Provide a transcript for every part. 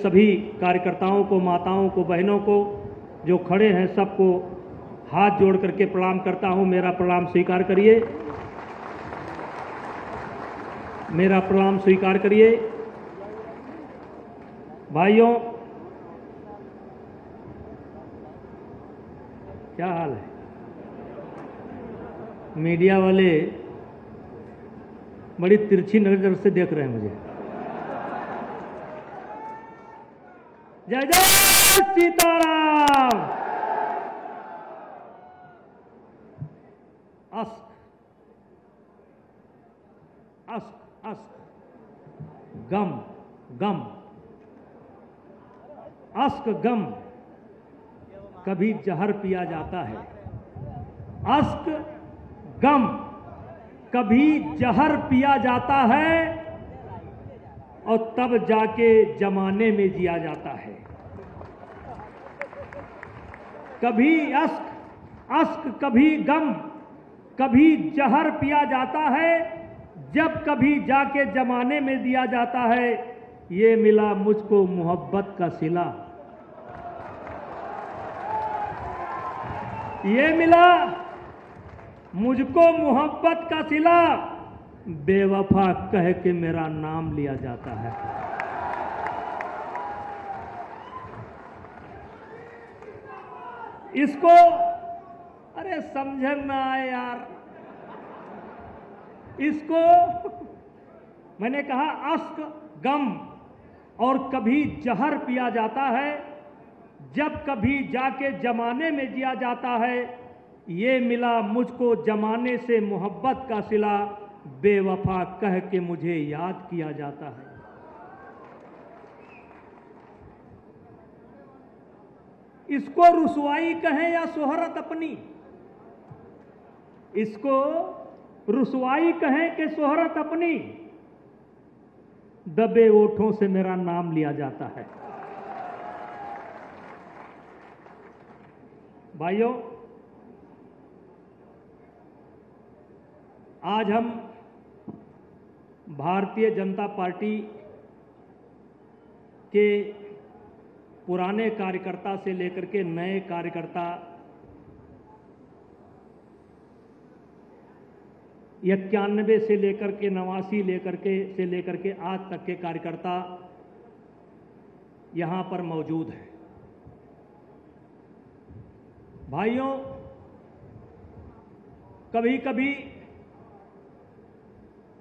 सभी कार्यकर्ताओं को, माताओं को, बहनों को जो खड़े हैं, सबको हाथ जोड़ करके प्रणाम करता हूं। मेरा प्रणाम स्वीकार करिए, मेरा प्रणाम स्वीकार करिए। भाइयों, क्या हाल है? मीडिया वाले बड़ी तिरछी नजर से देख रहे हैं मुझे। जय जय सीताराम। अस्क अस्क अस्क, गम गम, अस्क गम, कभी जहर पिया जाता है। अस्क गम, कभी जहर पिया जाता है और तब जाके जमाने में जिया जाता है। कभी अस्क अस्क, कभी गम, कभी जहर पिया जाता है, जब कभी जाके जमाने में दिया जाता है। ये मिला मुझको मोहब्बत का सिला, ये मिला मुझको मोहब्बत का सिला, बेवफा कह के मेरा नाम लिया जाता है। इसको अरे समझ ना आए यार, इसको मैंने कहा अस्क गम, और कभी जहर पिया जाता है, जब कभी जाके जमाने में जिया जाता है। ये मिला मुझको जमाने से मोहब्बत का सिला, बेवफा कह के मुझे याद किया जाता है। इसको रुसवाई कहें या शोहरत अपनी, इसको रुसवाई कहें कि शोहरत अपनी, दबे ओठों से मेरा नाम लिया जाता है। भाइयों, आज हम भारतीय जनता पार्टी के पुराने कार्यकर्ता से लेकर के नए कार्यकर्ता, 91 से लेकर के 89 से लेकर के आज तक के कार्यकर्ता यहां पर मौजूद हैं। भाइयों, कभी कभी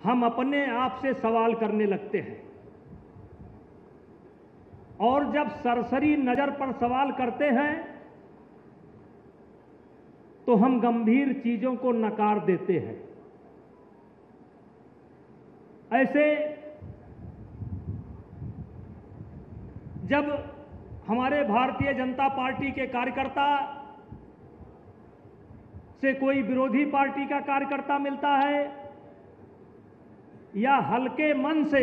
हम अपने आप से सवाल करने लगते हैं, और जब सरसरी नजर पर सवाल करते हैं तो हम गंभीर चीजों को नकार देते हैं। ऐसे जब हमारे भारतीय जनता पार्टी के कार्यकर्ता से कोई विरोधी पार्टी का कार्यकर्ता मिलता है, या हल्के मन से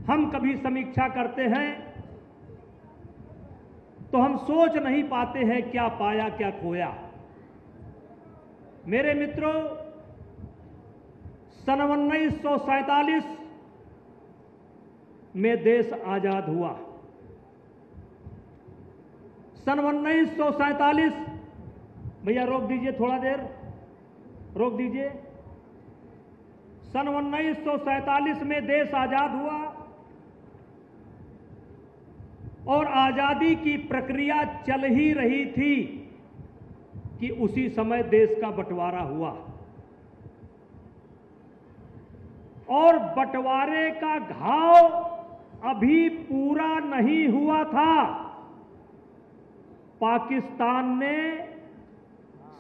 हम कभी समीक्षा करते हैं, तो हम सोच नहीं पाते हैं क्या पाया क्या खोया। मेरे मित्रों, सन 1947 में देश आजाद हुआ। सन 1947, भैया रोक दीजिए, थोड़ा देर रोक दीजिए। सन 1947 में देश आजाद हुआ, और आजादी की प्रक्रिया चल ही रही थी कि उसी समय देश का बंटवारा हुआ, और बंटवारे का घाव अभी पूरा नहीं हुआ था। पाकिस्तान ने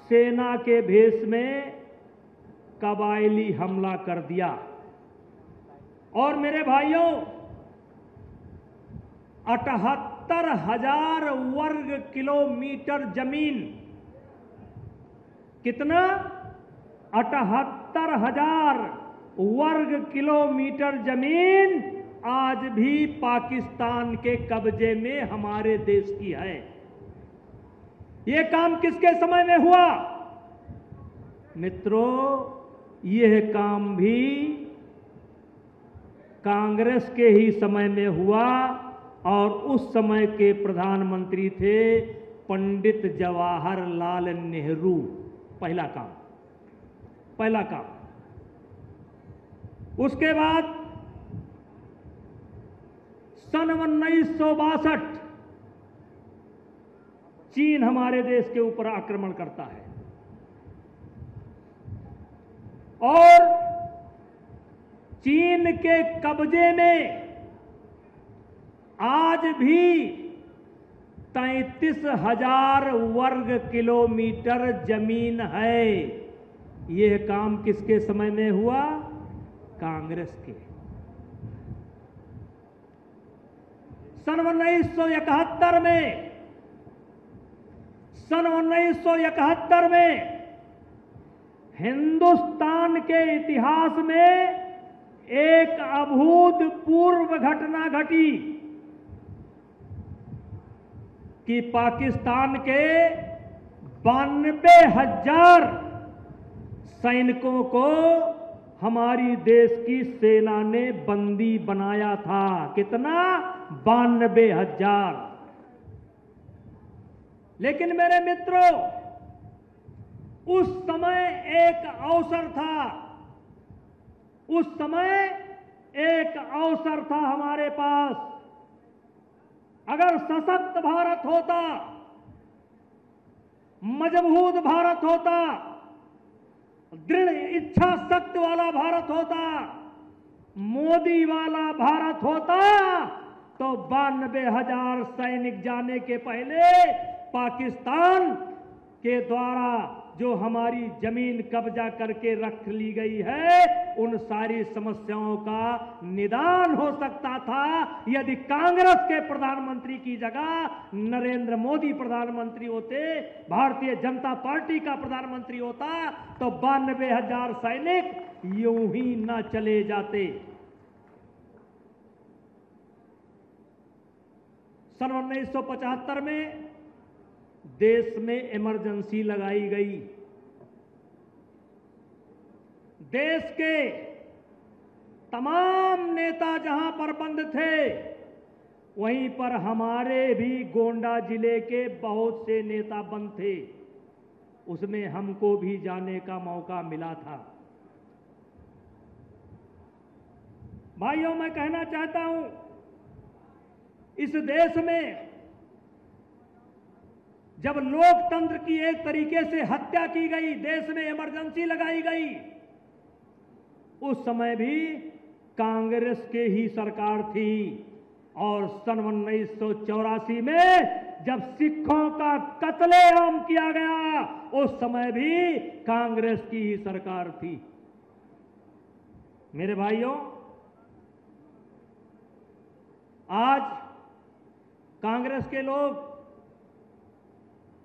सेना के भेष में कबायली हमला कर दिया, और मेरे भाइयों, 78,000 वर्ग किलोमीटर जमीन, कितना? 78,000 वर्ग किलोमीटर जमीन आज भी पाकिस्तान के कब्जे में हमारे देश की है। यह काम किसके समय में हुआ? मित्रों, यह काम भी कांग्रेस के ही समय में हुआ, और उस समय के प्रधानमंत्री थे पंडित जवाहरलाल नेहरू। पहला काम। उसके बाद सन 1962 चीन हमारे देश के ऊपर आक्रमण करता है और चीन के कब्जे में आज भी 33,000 वर्ग किलोमीटर जमीन है। यह काम किसके समय में हुआ? कांग्रेस के। सन 1971 में हिंदुस्तान के इतिहास में एक अभूतपूर्व घटना घटी कि पाकिस्तान के 92,000 सैनिकों को हमारी देश की सेना ने बंदी बनाया था। कितना? 92,000। लेकिन मेरे मित्रों, उस समय एक अवसर था हमारे पास। अगर सशक्त भारत होता, मजबूत भारत होता, दृढ़ इच्छा शक्ति वाला भारत होता, मोदी वाला भारत होता, तो 92,000 सैनिक जाने के पहले पाकिस्तान के द्वारा जो हमारी जमीन कब्जा करके रख ली गई है, उन सारी समस्याओं का निदान हो सकता था यदि कांग्रेस के प्रधानमंत्री की जगह नरेंद्र मोदी प्रधानमंत्री होते, भारतीय जनता पार्टी का प्रधानमंत्री होता, तो 92,000 सैनिक यूं ही न चले जाते। सन 1975 में देश में इमरजेंसी लगाई गई। देश के तमाम नेता जहां पर बंद थे, वहीं पर हमारे भी गोंडा जिले के बहुत से नेता बंद थे। उसमें हमको भी जाने का मौका मिला था। भाइयों, मैं कहना चाहता हूं, इस देश में जब लोकतंत्र की एक तरीके से हत्या की गई, देश में इमरजेंसी लगाई गई, उस समय भी कांग्रेस के ही सरकार थी। और सन 1984 में जब सिखों का कत्लेआम किया गया, उस समय भी कांग्रेस की ही सरकार थी। मेरे भाइयों, आज कांग्रेस के लोग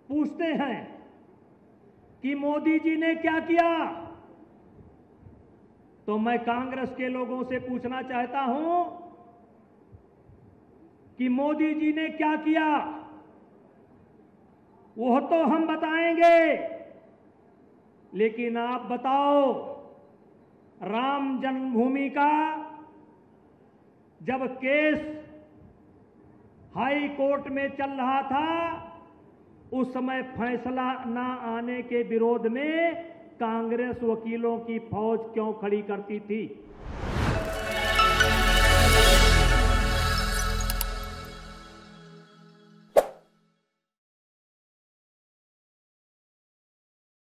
पूछते हैं कि मोदी जी ने क्या किया, तो मैं कांग्रेस के लोगों से पूछना चाहता हूं कि मोदी जी ने क्या किया, वो तो हम बताएंगे, लेकिन आप बताओ, राम जन्मभूमि का जब केस हाई कोर्ट में चल रहा था, उस समय फैसला ना आने के विरोध में कांग्रेस वकीलों की फौज क्यों खड़ी करती थी?